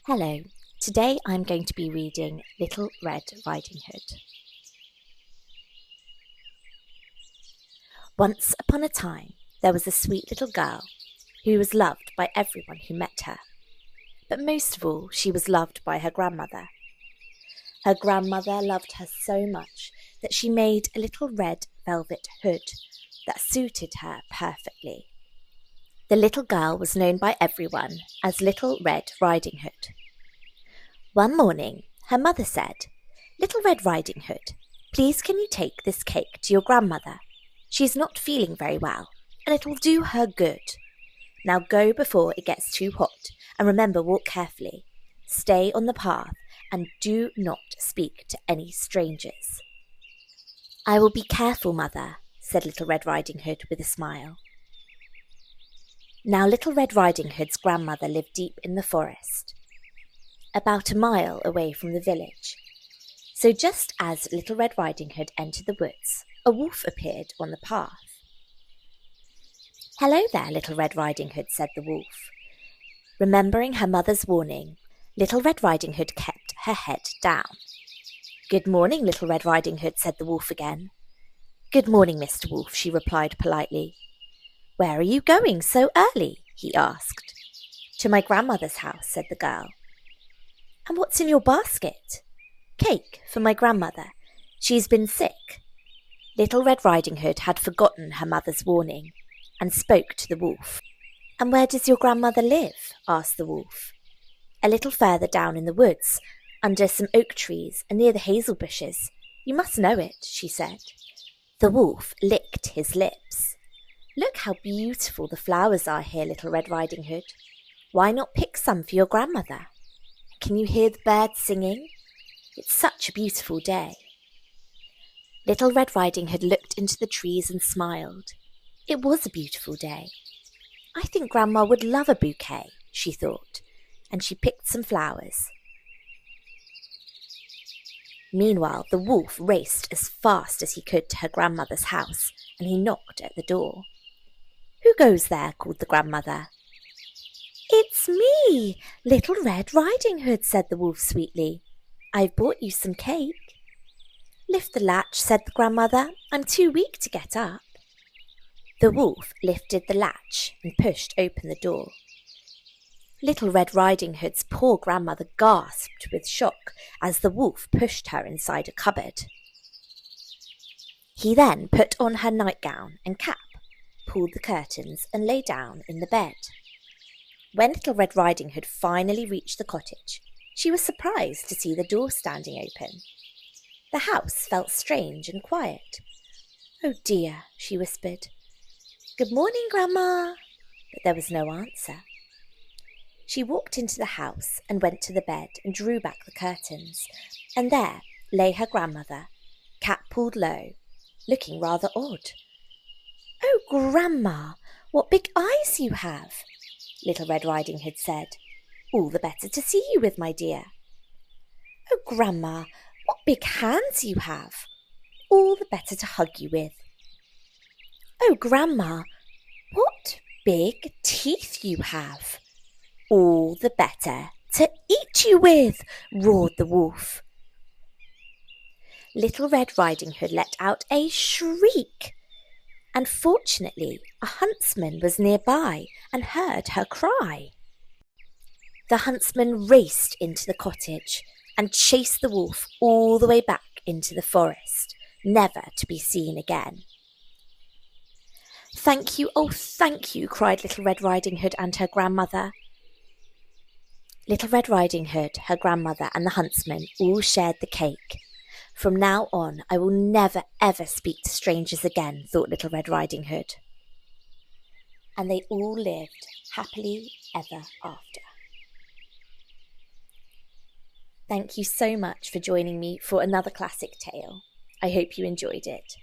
Hello, today I'm going to be reading Little Red Riding Hood. Once upon a time, there was a sweet little girl who was loved by everyone who met her. But most of all, she was loved by her grandmother. Her grandmother loved her so much that she made a little red velvet hood that suited her perfectly. The little girl was known by everyone as Little Red Riding Hood. One morning, her mother said, "Little Red Riding Hood, please can you take this cake to your grandmother? She's not feeling very well, and it will do her good. Now go before it gets too hot, and remember, walk carefully. Stay on the path, and do not speak to any strangers." "I will be careful, Mother," said Little Red Riding Hood with a smile. Now Little Red Riding Hood's grandmother lived deep in the forest, about a mile away from the village. So just as Little Red Riding Hood entered the woods, a wolf appeared on the path. "Hello there, Little Red Riding Hood," said the wolf. Remembering her mother's warning, Little Red Riding Hood kept her head down. "Good morning, Little Red Riding Hood," said the wolf again. "Good morning, Mr. Wolf," she replied politely. "Where are you going so early?" he asked. "To my grandmother's house," said the girl. "And what's in your basket?" "Cake for my grandmother. She's been sick." Little Red Riding Hood had forgotten her mother's warning and spoke to the wolf. "And where does your grandmother live?" asked the wolf. "A little further down in the woods, under some oak trees and near the hazel bushes. You must know it," she said. The wolf licked his lips. "Look how beautiful the flowers are here, Little Red Riding Hood. Why not pick some for your grandmother? Can you hear the birds singing? It's such a beautiful day." Little Red Riding Hood looked into the trees and smiled. It was a beautiful day. "I think Grandma would love a bouquet," she thought, and she picked some flowers. Meanwhile, the wolf raced as fast as he could to her grandmother's house, and he knocked at the door. "Who goes there?" called the grandmother. "It's me, Little Red Riding Hood," said the wolf sweetly. "I've brought you some cake." "Lift the latch," said the grandmother. "I'm too weak to get up." The wolf lifted the latch and pushed open the door. Little Red Riding Hood's poor grandmother gasped with shock as the wolf pushed her inside a cupboard. He then put on her nightgown and cap, pulled the curtains, and lay down in the bed. When Little Red Riding Hood finally reached the cottage, she was surprised to see the door standing open. The house felt strange and quiet. "Oh dear," she whispered. "Good morning, Grandma." But there was no answer. She walked into the house and went to the bed and drew back the curtains, and there lay her grandmother, cap pulled low, looking rather odd. "Oh, Grandma, what big eyes you have," Little Red Riding Hood said. "All the better to see you with, my dear." "Oh, Grandma, what big hands you have. All the better to hug you with." "Oh, Grandma, what big teeth you have. All the better to eat you with," roared the wolf. Little Red Riding Hood let out a shriek, and fortunately a huntsman was nearby and heard her cry. The huntsman raced into the cottage and chased the wolf all the way back into the forest, never to be seen again. "Thank you, oh thank you," cried Little Red Riding Hood and her grandmother. Little Red Riding Hood, her grandmother, and the huntsman all shared the cake. "From now on, I will never ever speak to strangers again," thought Little Red Riding Hood. And they all lived happily ever after. Thank you so much for joining me for another classic tale. I hope you enjoyed it.